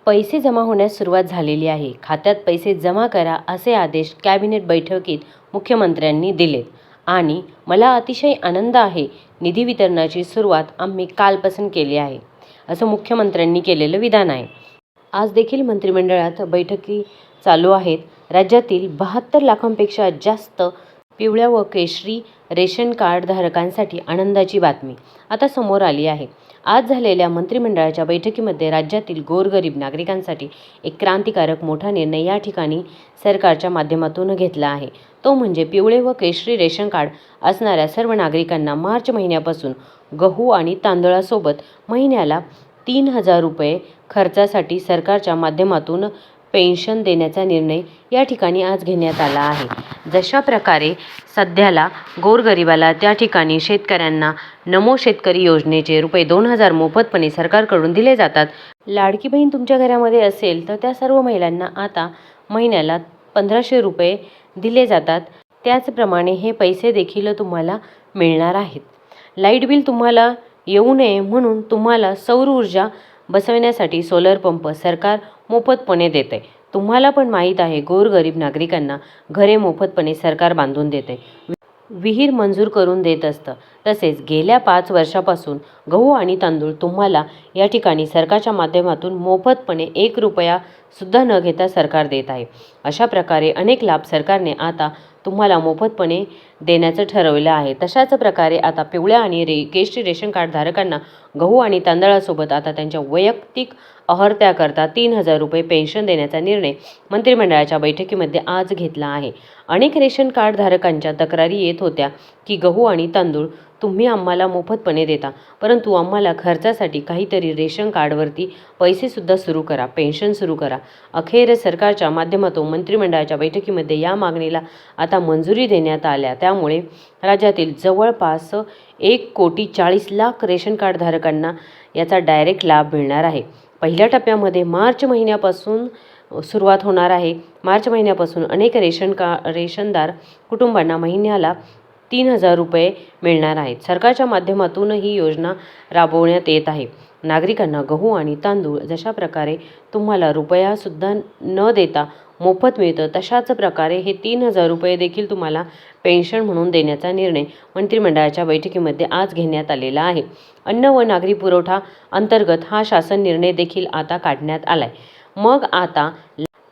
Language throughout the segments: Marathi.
पैसे जमा होण्यास सुरुवात झालेली आहे. खात्यात पैसे जमा करा असे आदेश कॅबिनेट बैठकीत मुख्यमंत्र्यांनी दिलेत आणि मला अतिशय आनंद आहे. निधी वितरणाची सुरुवात आम्ही कालपासून केली आहे, असं मुख्यमंत्र्यांनी केलेलं विधान आहे. आज देखील मंत्रिमंडळात बैठकी चालू आहेत. राज्यातील 72 लाखांपेक्षा जास्त पिवळ्या व केशरी रेशन कार्ड धारकांसाठी आनंदाची बातमी आता समोर आली आहे. आज झालेल्या मंत्रिमंडळाच्या बैठकीमध्ये राज्यातील गोरगरीब नागरिकांसाठी एक क्रांतिकारक मोठा निर्णय या ठिकाणी सरकारच्या माध्यमातून घेतला आहे. तो म्हणजे पिवळे व केशरी रेशन कार्ड असणाऱ्या सर्व नागरिकांना मार्च महिन्यापासून गहू आणि तांदळासोबत महिन्याला 3,000 रुपये खर्चासाठी सरकारच्या माध्यमातून पेन्शन देण्याचा निर्णय या ठिकाणी आज घेण्यात आला आहे. जशा प्रकारे सध्याला गोरगरिबाला त्या ठिकाणी शेतकऱ्यांना नमो शेतकरी योजनेचे रुपये 2,000 मोफतपणे सरकारकडून दिले जातात. लाडकी बहीण तुमच्या घरामध्ये असेल तर त्या सर्व महिलांना आता महिन्याला 1,500 रुपये दिले जातात. त्याचप्रमाणे हे पैसे देखील तुम्हाला मिळणार आहेत. लाईट बिल तुम्हाला येऊ नये म्हणून तुम्हाला सौर ऊर्जा बसवण्यासाठी सोलर पंप सरकार मोफतपणे देते. तुम्हाला पण माहीत आहे, गोरगरीब नागरिकांना घरे मोफतपणे सरकार बांधून देते, विहीर मंजूर करून देत असतं. तसेच गेल्या 5 वर्षापासून गहू आणि तांदूळ तुम्हाला या ठिकाणी सरकारच्या माध्यमातून मोफतपणे 1 रुपया सुद्धा न घेता सरकार देत आहे. अशा प्रकारे अनेक लाभ सरकारने आता तुम्हाला मोफतपणे देण्याचं ठरवलं आहे. तशाच प्रकारे आता पिवळ्या आणि केशरी रेशन कार्ड धारकांना गहू आणि तांदळासोबत आता त्यांच्या वैयक्तिक अहर्त्याकरता 3,000 रुपये पेन्शन देण्याचा निर्णय मंत्रिमंडळाच्या बैठकीमध्ये आज घेतला आहे. अनेक रेशन कार्ड धारकांच्या तक्रारी येत होत्या की गहू आणि तांदूळ तुम्ही आम्हाला मोफतपणे देता, परंतु आम्हाला खर्चासाठी काहीतरी रेशन कार्डवरती पैसेसुद्धा सुरू करा, पेन्शन सुरू करा. अखेर सरकारच्या माध्यमातून मंत्रिमंडळाच्या बैठकीमध्ये या मागणीला आता मंजुरी देण्यात आल्या. त्यामुळे राज्यातील जवळपास 1,40,00,000 रेशन कार्ड धारकांना याचा डायरेक्ट लाभ मिळणार आहे. पहिल्या टप्प्यामध्ये मार्च महिन्यापासून सुरुवात होणार आहे. मार्च महिन्यापासून अनेक रेशनदार कुटुंबांना महिन्याला 3,000 रुपये मिळणार आहेत. सरकारच्या माध्यमातून ही योजना राबवण्यात येत आहे. नागरिकांना गहू आणि तांदूळ जशा प्रकारे तुम्हाला रुपयासुद्धा न देता मोफत मिळतं, तशाच प्रकारे हे 3,000 रुपये देखील तुम्हाला पेन्शन म्हणून देण्याचा निर्णय मंत्रिमंडळाच्या बैठकीमध्ये आज घेण्यात आलेला आहे. अन्न व नागरी पुरवठा अंतर्गत हा शासन निर्णय देखील आता काढण्यात आलाय. मग आता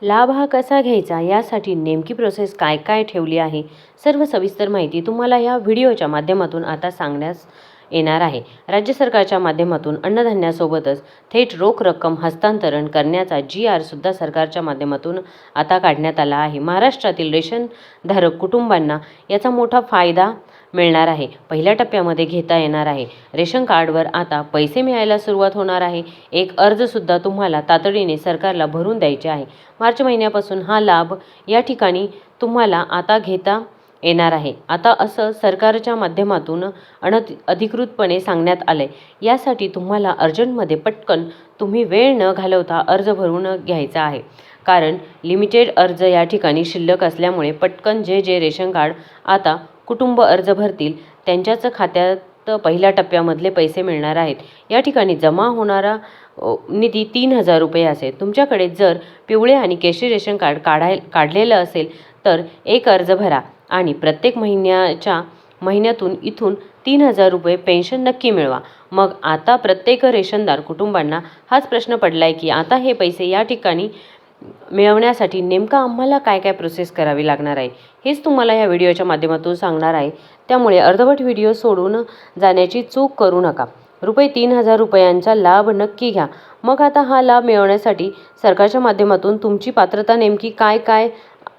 लाभ हा कसा घ्यायचा, यासाठी नेमकी प्रोसेस काय काय ठेवली आहे, सर्व सविस्तर माहिती तुम्हाला या व्हिडिओच्या माध्यमातून आता सांगण्यास येणार आहे. राज्य सरकारच्या माध्यमातून अन्नधान्यासोबतच थेट रोख रक्कम हस्तांतरण करण्याचा GR सुद्धा सरकारच्या माध्यमातून आता काढण्यात आला आहे. महाराष्ट्रातील रेशनधारक कुटुंबांना याचा मोठा फायदा मिळणार आहे. पहिल्या टप्प्यामध्ये घेता येणार आहे. रेशन कार्डवर आता पैसे मिळायला सुरुवात होणार आहे. एक अर्जसुद्धा तुम्हाला तातडीने सरकारला भरून द्यायचे आहे. मार्च महिन्यापासून हा लाभ या ठिकाणी तुम्हाला आता घेता येणार आहे. आता असं सरकारच्या माध्यमातून अधिकृतपणे सांगण्यात आलंय. यासाठी तुम्हाला अर्जंटमध्ये पटकन तुम्ही वेळ न घालवता अर्ज भरून घ्यायचा आहे. कारण लिमिटेड अर्ज या ठिकाणी शिल्लक असल्यामुळे पटकन जे रेशन कार्ड आता कुटुंब अर्ज भरतील त्यांच्याच खात्यात पहिल्या टप्प्यामधले पैसे मिळणार आहेत. या ठिकाणी जमा होणारा निधी 3,000 रुपये असेल. तुमच्याकडे जर पिवळे आणि केशरी रेशन कार्ड काढलेलं असेल तर एक अर्ज भरा आणि प्रत्येक महिन्यातून इथून 3,000 रुपये पेन्शन नक्की मिळवा. मग आता प्रत्येक रेशनदार कुटुंबांना हाच प्रश्न पडलाय की आता हे पैसे या ठिकाणी मिळवण्यासाठी नेमका आम्हाला काय काय प्रोसेस करावी लागणार आहे, हेच तुम्हाला या व्हिडिओच्या माध्यमातून सांगणार आहे. त्यामुळे अर्धवट व्हिडिओ सोडून जाण्याची चूक करू नका. रुपये 3,000 रुपयांचा लाभ नक्की घ्या. मग आता हा लाभ मिळवण्यासाठी सरकारच्या माध्यमातून तुमची पात्रता नेमकी काय काय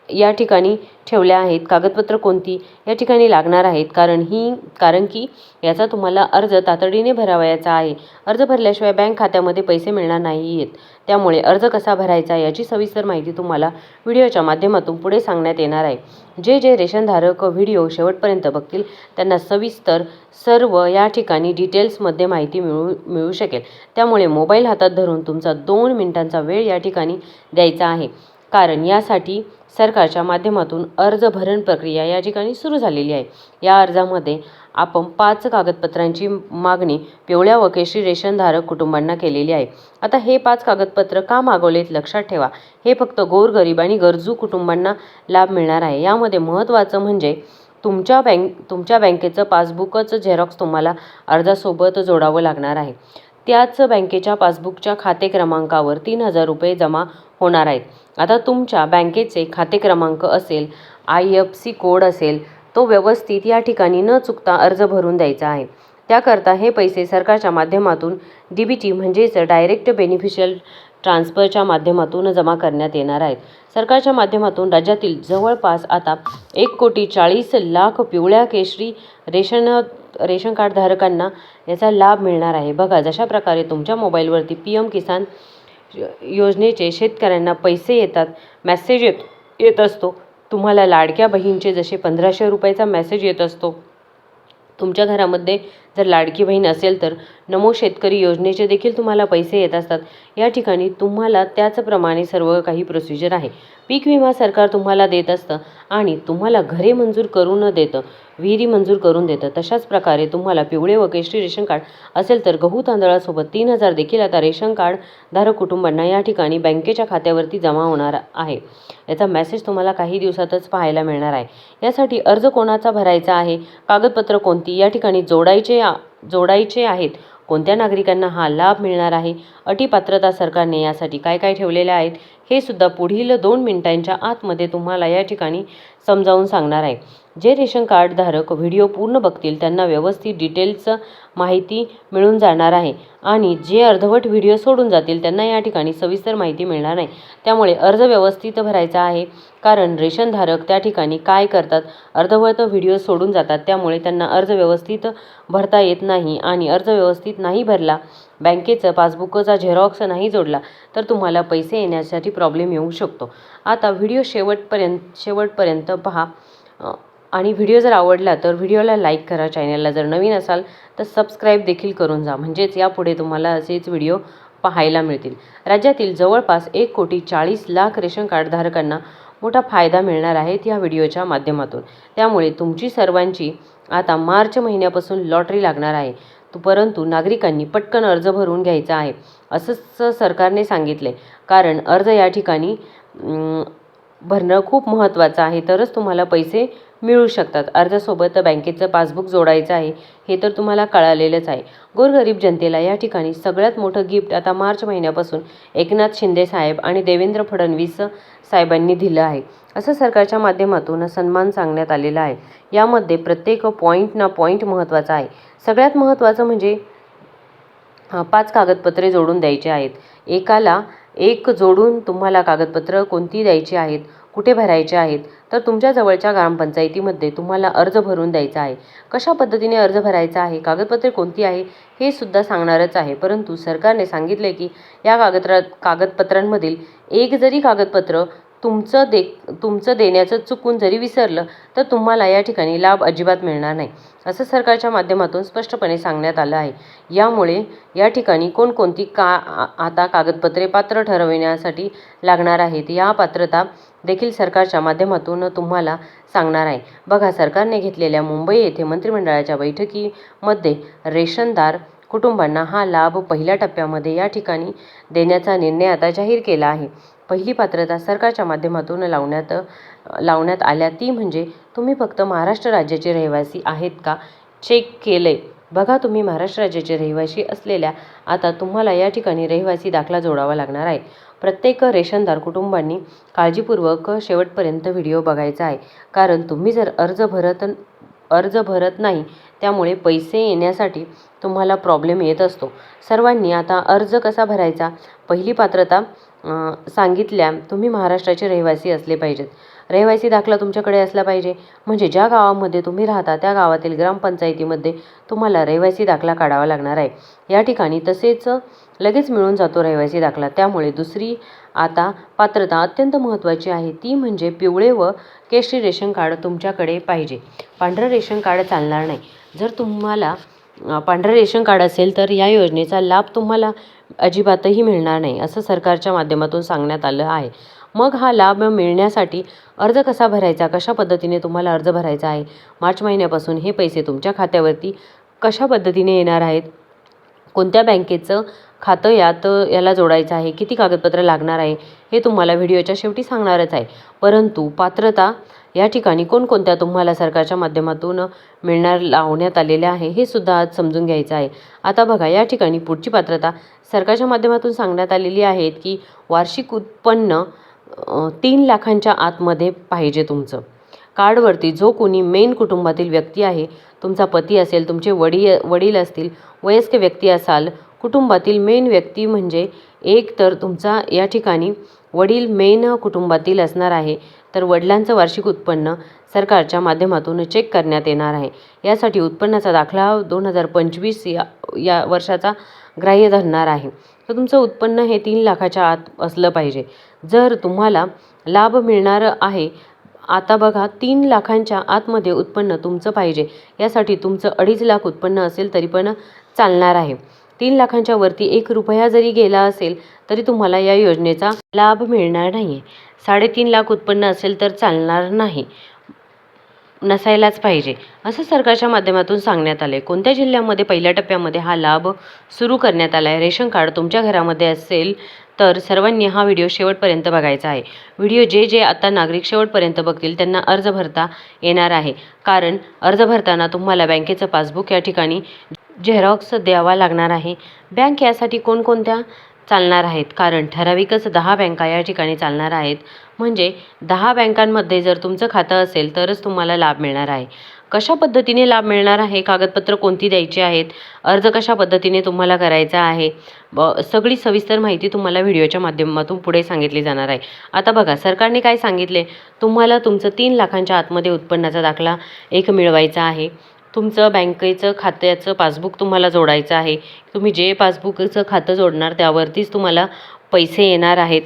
या ठिकाणी ठेवल्या आहेत, कागदपत्र कोणती या ठिकाणी लागणार आहेत, कारण की याचा तुम्हाला अर्ज तातडीने भरावयाचा आहे. अर्ज भरल्याशिवाय बँक खात्यामध्ये पैसे मिळणार नाहीत. त्यामुळे अर्ज कसा भरायचा याची सविस्तर माहिती तुम्हाला व्हिडिओच्या माध्यमातून पुढे सांगण्यात येणार आहे. जे रेशनधारक व्हिडिओ शेवटपर्यंत बघतील त्यांना सविस्तर सर्व या ठिकाणी डिटेल्समध्ये माहिती मिळू शकेल. त्यामुळे मोबाईल हातात धरून तुमचा 2 मिनिटांचा वेळ या ठिकाणी द्यायचा आहे. कारण यासाठी सरकारच्या माध्यमातून अर्ज भरण प्रक्रिया या ठिकाणी सुरू झालेली आहे. या अर्जामध्ये आपण 5 कागदपत्रांची मागणी पिवळ्या व केशरी रेशनधारक कुटुंबांना केलेली आहे. आता हे 5 कागदपत्र का मागवलेत लक्षात ठेवा. हे फक्त गोरगरीब आणि गरजू कुटुंबांना लाभ मिळणार आहे. यामध्ये महत्त्वाचं म्हणजे तुमच्या बँकेचं पासबुकचं झेरॉक्स तुम्हाला अर्जासोबत जोडावं लागणार आहे. त्याच बँकेच्या पासबुकच्या खाते क्रमांकावर 3,000 रुपये जमा होणार आहेत. आता तुमच्या बँकेचे खाते क्रमांक असेल, IFSC कोड असेल, तो व्यवस्थित या ठिकाणी न चुकता अर्ज भरून द्यायचा आहे. त्याकरता हे पैसे सरकारच्या माध्यमातून DBT म्हणजेच डायरेक्ट बेनिफिशियल ट्रान्सफरच्या माध्यमातून जमा करण्यात येणार आहेत. सरकारच्या माध्यमातून राज्यातील जवळपास आता 1,40,00,000 पिवळ्या केशरी रेशन कार्ड धारकांना याचा लाभ मिळणार आहे. बघा, जशा प्रकारे तुमच्या मोबाईलवरती PM किसान योजनेचे शेतकऱ्यांना पैसे येतात, मेसेज येत असतो. तुम्हाला लाडक्या बहीणचे जसे 1,500 रुपयाचा मेसेज येत असतो. तुमच्या घरामध्ये जर लाडकी बहीण असेल तर नमो शेतकरी योजनेचे देखील तुम्हाला पैसे येत असतात. या ठिकाणी तुम्हाला त्याचप्रमाणे सर्व काही प्रोसिजर आहे. पीक विमा सरकार तुम्हाला देत असतं आणि तुम्हाला घरे मंजूर करून देतं, विहिरी मंजूर करून देतं. तशाच प्रकारे तुम्हाला पिवळे व केशरी रेशन कार्ड असेल तर गहू तांदळासोबत 3,000 देखील आता रेशन कार्ड धारक कुटुंबांना या ठिकाणी बँकेच्या खात्यावरती जमा होणार आहे. याचा मेसेज तुम्हाला काही दिवसातच पाहायला मिळणार आहे. यासाठी अर्ज कोणाचा भरायचा आहे, कागदपत्र कोणती या ठिकाणी जोडायचे आहेत, कोणत्या नागरिकांना हा लाभ मिळणार आहे, अटी पात्रता सरकारने यासाठी काय काय ठेवलेल्या आहेत, हे सुद्धा पुढील 2 मिनिटांच्या आतमध्ये तुम्हाला या ठिकाणी समजावून सांगणार आहे. जे रेशन कार्ड धारक व्हिडिओ पूर्ण बघतील त्यांना व्यवस्थित डिटेल्स माहिती मिळून जाणार आहे आणि जे अर्धवट व्हिडिओ सोडून जातील त्यांना या ठिकाणी सविस्तर माहिती मिळणार नाही. त्यामुळे अर्ज व्यवस्थित भरायचा आहे, कारण रेशनधारक त्या ठिकाणी काय करतात, अर्धवट व्हिडिओ सोडून जातात. त्यामुळे त्यांना अर्ज व्यवस्थित भरता येत नाही आणि अर्ज व्यवस्थित नाही भरला, बँकेचं पासबुकचा झेरॉक्स नाही जोडला तर तुम्हाला पैसे येण्यासाठी प्रॉब्लेम येऊ शकतो. आता व्हिडिओ शेवटपर्यंत पहा आणि व्हिडिओ जर आवडला तर व्हिडिओला लाईक करा. चॅनलला जर नवीन असाल तर सबस्क्राईब देखील करून जा, म्हणजेच यापुढे तुम्हाला असेच व्हिडिओ पाहायला मिळतील. राज्यातील जवळपास 1,40,00,000 रेशन कार्ड धारकांना मोठा फायदा मिळणार आहे या व्हिडिओच्या माध्यमातून. त्यामुळे तुमची सर्वांची आता मार्च महिन्यापासून लॉटरी लागणार आहे. परंतु नागरिकांनी पटकन अर्ज भरून घ्यायचा आहे असंच सरकारने सांगितले, कारण अर्ज या ठिकाणी भरणं खूप महत्त्वाचं आहे, तरच तुम्हाला पैसे मिळू शकतात. अर्जासोबत बँकेचं पासबुक जोडायचं आहे, हे तर तुम्हाला कळालेलंच आहे. गोरगरीब जनतेला या ठिकाणी सगळ्यात मोठं गिफ्ट आता मार्च महिन्यापासून एकनाथ शिंदे साहेब आणि देवेंद्र फडणवीस साहेबांनी दिलं आहे, असं सरकारच्या माध्यमातून सन्मान सांगण्यात आलेला आहे. यामध्ये प्रत्येक पॉईंट महत्त्वाचा आहे. सगळ्यात महत्त्वाचं म्हणजे 5 कागदपत्रे जोडून द्यायचे आहेत. एकाला एक जोडून तुम्हाला कागदपत्र कोणती द्यायची आहेत, कुठे भरायचे आहेत, तर तुमच्या जवळच्या ग्रामपंचायतीमध्ये तुम्हाला अर्ज भरून द्यायचा आहे. कशा पद्धतीने अर्ज भरायचा आहे, कागदपत्रे कोणती आहे हे सुद्धा सांगणारच आहे. परंतु सरकारने सांगितले की या कागदपत्रांमधील एक जरी कागदपत्र तुमचं देण्याचं चुकून जरी विसरलं तर तुम्हाला या ठिकाणी लाभ अजिबात मिळणार नाही, असं सरकारच्या माध्यमातून स्पष्टपणे सांगण्यात आलं आहे. यामुळे या ठिकाणी कोणकोणती आता कागदपत्रे पात्र ठरविण्यासाठी लागणार आहेत, या पात्रता देखील सरकारच्या माध्यमातून तुम्हाला सांगणार आहे. बघा, सरकारने घेतलेल्या मुंबई येथे मंत्रिमंडळाच्या बैठकीमध्ये रेशनदार कुटुंबांना हा लाभ पहिल्या टप्प्यामध्ये या ठिकाणी देण्याचा निर्णय आता जाहीर केला आहे. पहिली पात्रता सरकारच्या माध्यमातून लावण्यात आल्या ती म्हणजे तुम्ही फक्त महाराष्ट्र राज्याचे रहिवासी आहेत का चेक केले. बघा, तुम्ही महाराष्ट्र राज्याचे रहिवासी असलेल्या आता तुम्हाला या ठिकाणी रहिवासी दाखला जोडावा लागणार आहे. प्रत्येक रेशनदार कुटुंबांनी काळजीपूर्वक शेवटपर्यंत व्हिडिओ बघायचा आहे, कारण तुम्ही जर अर्ज भरत नाही त्यामुळे पैसे येण्यासाठी तुम्हाला प्रॉब्लेम येत असतो. सर्वांनी आता अर्ज कसा भरायचा, पहिली पात्रता सांगितल्या तुम्ही महाराष्ट्राचे रहिवासी असले पाहिजेत. रहिवासी दाखला तुमच्याकडे असला पाहिजे, म्हणजे ज्या गावामध्ये तुम्ही राहता त्या गावातील ग्रामपंचायतीमध्ये तुम्हाला रहिवासी दाखला काढावा लागणार आहे. या ठिकाणी तसेच लगेच मिळून जातो रहिवासी दाखला. त्यामुळे दुसरी आता पात्रता अत्यंत महत्त्वाची आहे, ती म्हणजे पिवळे व केशरी रेशन कार्ड तुमच्याकडे पाहिजे. पांढरं रेशन कार्ड चालणार नाही. जर तुम्हाला पांढरं रेशन कार्ड असेल तर या योजनेचा लाभ तुम्हाला अजिबातही मिळणार नाही, असं सरकारच्या माध्यमातून सांगण्यात आलं आहे. मग हा लाभ मिळण्यासाठी अर्ज कसा भरायचा, कशा पद्धतीने तुम्हाला अर्ज भरायचा आहे, मार्च महिन्यापासून हे पैसे तुमच्या खात्यावरती कशा पद्धतीने येणार आहेत, कोणत्या बँकेचं खातं याला जोडायचं आहे, किती कागदपत्र लागणार आहे, हे तुम्हाला व्हिडिओच्या शेवटी सांगणारच आहे. परंतु पात्रता या ठिकाणी कोणकोणत्या तुम्हाला सरकारच्या माध्यमातून लावण्यात आलेल्या आहे हे सुद्धा आज समजून घ्यायचं आहे. आता बघा, या ठिकाणी पुढची पात्रता सरकारच्या माध्यमातून सांगण्यात आलेली आहे की वार्षिक उत्पन्न 3 लाखांच्या आतमध्ये पाहिजे तुमचं. कार्डवरती जो कोणी मेन कुटुंबातील व्यक्ती आहे, तुमचा पती असेल, तुमचे वडील असतील, वयस्क व्यक्ती असाल, कुटुंबातील मेन व्यक्ती म्हणजे एक तर तुमचा या ठिकाणी वडील मेन कुटुंबातील असणार आहे, तर वडिलांचं वार्षिक उत्पन्न सरकारच्या माध्यमातून चेक करण्यात येणार आहे. यासाठी उत्पन्नाचा दाखला 2025 या वर्षाचा ग्राह्य धरणार आहे. तर तुमचं उत्पन्न हे 3 लाखाच्या आत असलं पाहिजे. जर तुम्हाला लाभ मिळणार आहे, आता बघा, 3 लाखांच्या आतमध्ये उत्पन्न तुमचं पाहिजे. यासाठी तुमचं 2.5 लाख उत्पन्न असेल तरी पण चालणार आहे. 3 लाखांच्या वरती 1 रुपया जरी गेला असेल तरी तुम्हाला या योजनेचा लाभ मिळणार नाही. 3.5 लाख उत्पन्न असेल तर चालणार नाही, नसायलाच पाहिजे, असं सरकारच्या माध्यमातून सांगण्यात आलं आहे. कोणत्या जिल्ह्यामध्ये पहिल्या टप्प्यामध्ये हा लाभ सुरू करण्यात आला आहे, रेशन कार्ड तुमच्या घरामध्ये असेल तर सर्वांनी हा व्हिडिओ शेवटपर्यंत बघायचा आहे. व्हिडिओ जे आता नागरिक शेवटपर्यंत बघतील त्यांना अर्ज भरता येणार आहे. कारण अर्ज भरताना तुम्हाला बँकेचं पासबुक या ठिकाणी झेरॉक्स द्यावा लागणार आहे. बँक यासाठी कोणकोणत्या चालणार आहेत, कारण ठराविकच 10 बँका या ठिकाणी चालणार आहेत. म्हणजे 10 बँकांमध्ये जर तुमचं खातं असेल तरच तुम्हाला लाभ मिळणार आहे. कशा पद्धतीने लाभ मिळणार आहे, कागदपत्र कोणती द्यायची आहेत, अर्ज कशा पद्धतीने तुम्हाला करायचा आहे, सगळी सविस्तर माहिती तुम्हाला व्हिडिओच्या माध्यमातून पुढे सांगितली जाणार आहे. आता बघा, सरकारने काय सांगितले, तुम्हाला तुमचं 3 लाखांच्या आतमध्ये उत्पन्नाचा दाखला एक मिळवायचा आहे. तुमचं बँकेचं खात्याचं पासबुक तुम्हाला जोडायचं आहे. तुम्ही जे पासबुकचं खातं जोडणार त्यावरतीच तुम्हाला पैसे येणार आहेत.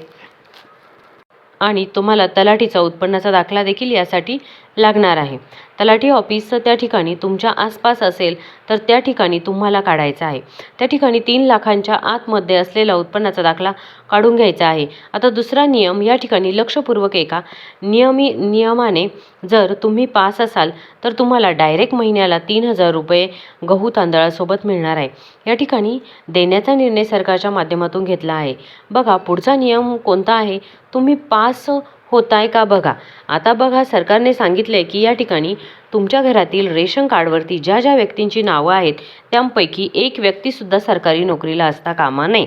आणि तुम्हाला तलाठीचा उत्पन्नाचा दाखला देखील यासाठी लागणार आहे. तलाठी ऑफिस त्या ठिकाणी तुमच्या आसपास असेल तर त्या ठिकाणी तुम्हाला काढायचा आहे. त्या ठिकाणी 3 लाखांच्या आतमध्ये असलेला उत्पन्नाचा दाखला काढून घ्यायचा आहे. आता दुसरा नियम या ठिकाणी लक्षपूर्वक एका नियमाने जर तुम्ही पास असाल तर तुम्हाला डायरेक्ट महिन्याला 3,000 रुपये गहू तांदळासोबत मिळणार आहे. या ठिकाणी देण्याचा निर्णय सरकारच्या माध्यमातून घेतला आहे. बघा, पुढचा नियम कोणता आहे, तुम्ही पास होताय का बघा. आता बघा, सरकारने सांगितले की या ठिकाणी तुमच्या घरातील रेशन कार्डवरती ज्या ज्या व्यक्तींची नावं आहेत त्यापैकी एक व्यक्तीसुद्धा सरकारी नोकरीला असता कामा नये.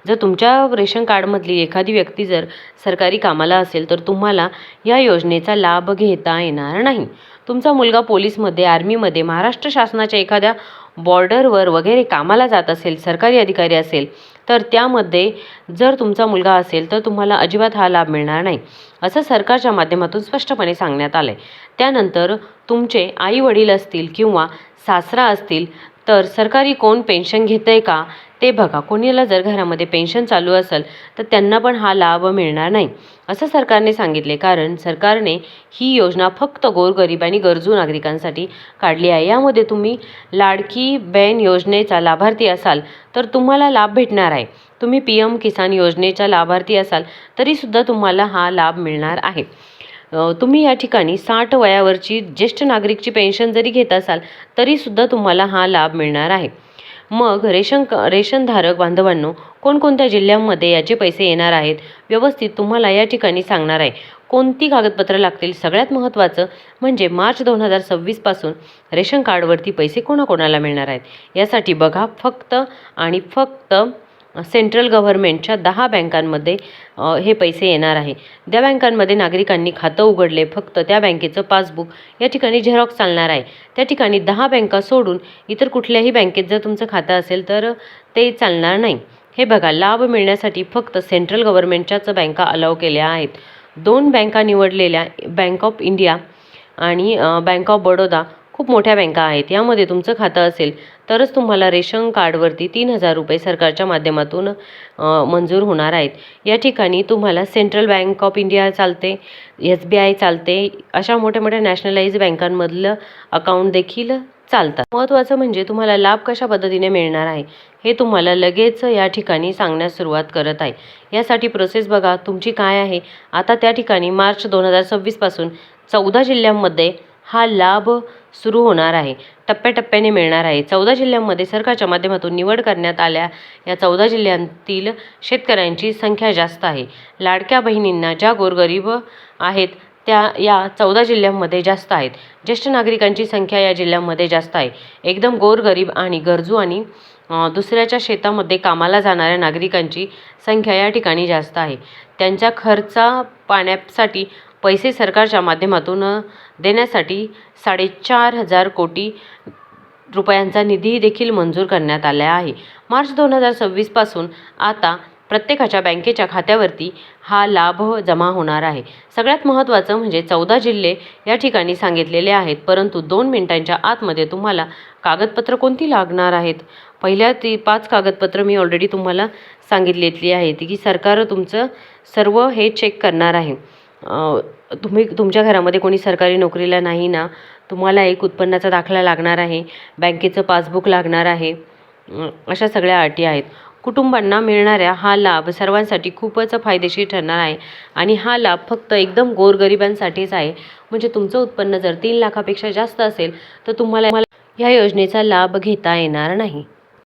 जर तुमच्या रेशन कार्डमधली एखादी व्यक्ती जर सरकारी कामाला असेल तर तुम्हाला या योजनेचा लाभ घेता येणार नाही. तुमचा मुलगा पोलीसमध्ये, आर्मीमध्ये, महाराष्ट्र शासनाच्या एखाद्या बॉर्डरवर वगैरे कामाला जात असेल, सरकारी अधिकारी असेल तर त्यामध्ये जर तुमचा मुलगा असेल तर तुम्हाला अजिबात हा लाभ मिळणार नाही, असं सरकारच्या माध्यमातून स्पष्टपणे सांगण्यात आलं आहे. त्यानंतर तुमचे आई वडील असतील किंवा सासरा असतील तर सरकारी कोण पेन्शन घेतं आहे का ते बघा. कोणाला जर घरामध्ये पेन्शन चालू असेल तर त्यांना पण हा लाभ मिळणार नाही, असं सरकारने सांगितले. कारण सरकारने ही योजना फक्त गोरगरीब आणि गरजू नागरिकांसाठी काढली आहे. यामध्ये तुम्ही लाडकी बहीण योजनेचा लाभार्थी असाल तर तुम्हाला लाभ भेटणार आहे. तुम्ही PM किसान योजनेचा लाभार्थी असाल तरीसुद्धा तुम्हाला हा लाभ मिळणार आहे. तुम्ही या ठिकाणी 60 वयावरची ज्येष्ठ नागरिकची पेन्शन जरी घेत असाल तरीसुद्धा तुम्हाला हा लाभ मिळणार आहे. मग रेशनधारक बांधवांनो, कोणकोणत्या जिल्ह्यांमध्ये याचे पैसे येणार आहेत व्यवस्थित तुम्हाला या ठिकाणी सांगणार आहे. कोणती कागदपत्रं लागतील, सगळ्यात महत्त्वाचं म्हणजे मार्च 2026 पासून रेशन कार्डवरती पैसे कोणाकोणाला मिळणार आहेत. यासाठी बघा, फक्त आणि फक्त सेंट्रल गव्हर्नमेंटच्या 10 बँकांमध्ये हे पैसे येणार आहे. त्या बँकांमध्ये नागरिकांनी खातं उघडले, फक्त त्या बँकेचं पासबुक या ठिकाणी झेरॉक्स चालणार आहे. त्या ठिकाणी 10 बँका सोडून इतर कुठल्याही बँकेत जर तुमचं खातं असेल तर ते चालणार नाही. हे बघा, लाभ मिळण्यासाठी फक्त सेंट्रल गव्हर्नमेंटच्याच बँका अलाव केल्या आहेत. 2 बँका निवडलेल्या, बँक ऑफ इंडिया आणि बँक ऑफ बडोदा, खूप मोठ्या बँका आहेत. यामध्ये तुमचं खातं असेल तरच तुम्हाला रेशन कार्डवरती 3,000 रुपये सरकारच्या माध्यमातून मंजूर होणार आहेत. या ठिकाणी तुम्हाला सेंट्रल बँक ऑफ इंडिया चालते, SBI चालते, अशा मोठ्या मोठ्या नॅशनलाइज बँकांमधलं अकाउंट देखील चालतात. महत्त्वाचं म्हणजे तुम्हाला लाभ कशा पद्धतीने मिळणार आहे हे तुम्हाला लगेच या ठिकाणी सांगण्यास सुरुवात करत आहे. यासाठी प्रोसेस बघा तुमची काय आहे. आता त्या ठिकाणी मार्च 2026 पासून 14 जिल्ह्यांमध्ये हा लाभ सुरू होणार आहे. टप्प्याटप्प्याने मिळणार आहे. 14 जिल्ह्यांमध्ये सरकारच्या माध्यमातून निवड करण्यात आल्या या 14 जिल्ह्यांतील शेतकऱ्यांची संख्या जास्त आहे. लाडक्या बहिणींना ज्या गोरगरीब आहेत त्या या 14 जिल्ह्यांमध्ये जास्त आहेत. ज्येष्ठ नागरिकांची संख्या या जिल्ह्यांमध्ये जास्त आहे. एकदम गोरगरीब आणि गरजू आणि दुसऱ्याच्या शेतामध्ये कामाला जाणाऱ्या नागरिकांची संख्या या ठिकाणी जास्त आहे. त्यांच्या खर्चा पाण्यासाठी पैसे सरकारच्या माध्यमातून देण्यासाठी 4,500 कोटी रुपयांचा निधी देखील मंजूर करण्यात आला आहे. मार्च 2026 पासून आता प्रत्येकाच्या बँकेच्या खात्यावरती हा लाभ जमा होणार आहे. सगळ्यात महत्त्वाचं म्हणजे 14 जिल्हे या ठिकाणी सांगितलेले आहेत, परंतु 2 मिनिटांच्या आतमध्ये तुम्हाला कागदपत्र कोणती लागणार आहेत. पहिल्या 5 कागदपत्र मी ऑलरेडी तुम्हाला सांगितलेली आहेत की सरकार तुमचं सर्व हे चेक करणार आहे. तुम्ही तुमच्या घरामध्ये कोणी सरकारी नोकरीला नाही ना, तुम्हाला एक उत्पन्नाचा दाखला लागणार आहे, बँकेचं पासबुक लागणार आहे. अशा सगळ्या अटी आहेत. कुटुंबांना मिळणाऱ्या हा लाभ सर्वांसाठी खूपच फायदेशीर ठरणार आहे आणि हा लाभ फक्त एकदम गोरगरिबांसाठीच आहे. म्हणजे तुमचं उत्पन्न जर 3 लाखापेक्षा जास्त असेल तर तुम्हाला या योजनेचा लाभ घेता येणार नाही.